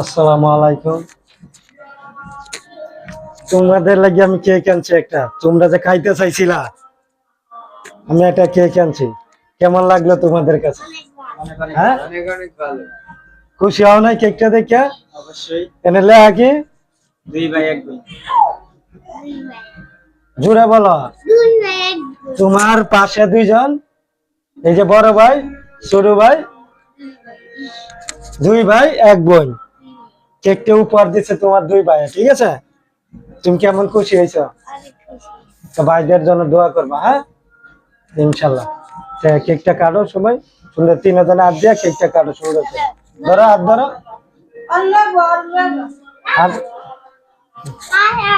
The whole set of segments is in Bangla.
আসসালামু আলাইকুম। তোমাদের লাগি আমি কেক আনছি একটা, তোমরা যে খাইতে চাইছিলা আমি একটা কেক আনছি। কেমন লাগলো তোমাদের কাছে? হ্যাঁ, অনেক অনেক ভালো। খুশি হও নাই কেকটা দেখে? অবশ্যই। এনে লেখা কি? দুই ভাই এক বোন। জোরে বলো। তোমার পাশে দুইজন, এই যে বড় ভাই, ছোট ভাই, দুই ভাই এক বোন। কেকটা উপহার দিচ্ছে তোমার দুই ভাই, ঠিক আছে? তুমি কেমন খুশি হয়েছো? তো ভাইদের জন্য দোয়া করবা, হ্যাঁ, ইনশাল্লাহ। কেকটা কাটো সবাই সুন্দর, তিনজনে হাত দিয়া কেকটা কাটো সুন্দর করে। ধরো, হাত ধরো। হাত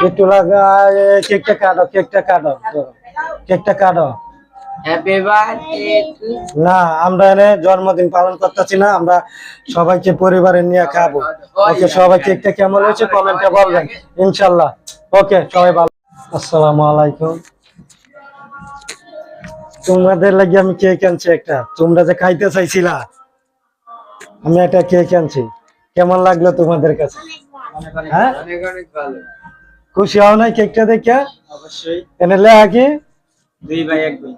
একটু লাগা, কেকটা কাটো, কেকটা কাটো, ধরো, কেকটা কাটো। Happy birthday to. না, আমরা এনে জন্মদিন পালন করতেছি না, আমরা সবাইকে পরিবারে নিয়ে খাবো। ওকে, সবাই কেকটা কেমন হয়েছে কমেন্টে বলবেন ইনশাল্লাহ। ওকে, সবাই ভালো। আসসালামু আলাইকুম। তোমাদের লাগি আমি কেক আনছি একটা, তোমরা যে খাইতে চাইছিলা আমি একটা কেক আনছি। কেমন লাগলো তোমাদের কাছে? হ্যাঁ, অনেক অনেক ভালো। খুশি হও নাই কেকটা দেখে? অবশ্যই। এনে লেখা কি? দুই ভাই এক বোন।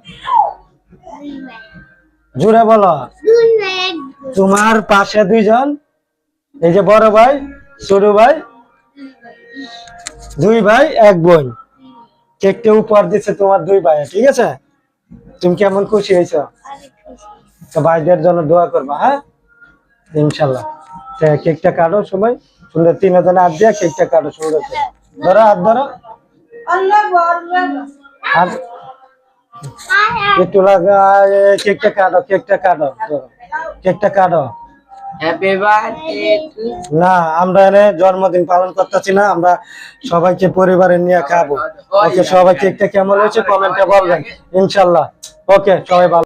জোরে বলো। তোমার পাশে দুইজন, এই যে বড় ভাই, ছোট ভাই, দুই ভাই এক বোন। কেকটা উপহার দিচ্ছে তোমার দুই ভাই, ঠিক আছে? তুমি কেমন খুশি হয়েছো? তো ভাইদের জন্য দোয়া করবা, হ্যাঁ, ইনশাল্লাহ। কেকটা কাটো সবাই সুন্দর, তিনজনে হাত দিয়া কেকটা কাটো সুন্দর করে। ধরো, হাত ধরো। হাত একটু লাগা, কেকটা কাটো, কেকটা কাটো, ধরো, কেকটা কাটো। Happy birthday to. না, আমরা এনে জন্মদিন পালন করতেছি না, আমরা সবাইকে পরিবারে নিয়ে খাবো। ওকে, সবাই কেকটা কেমন হয়েছে কমেন্টে বলবেন ইনশাল্লাহ। ওকে, সবাই ভালো।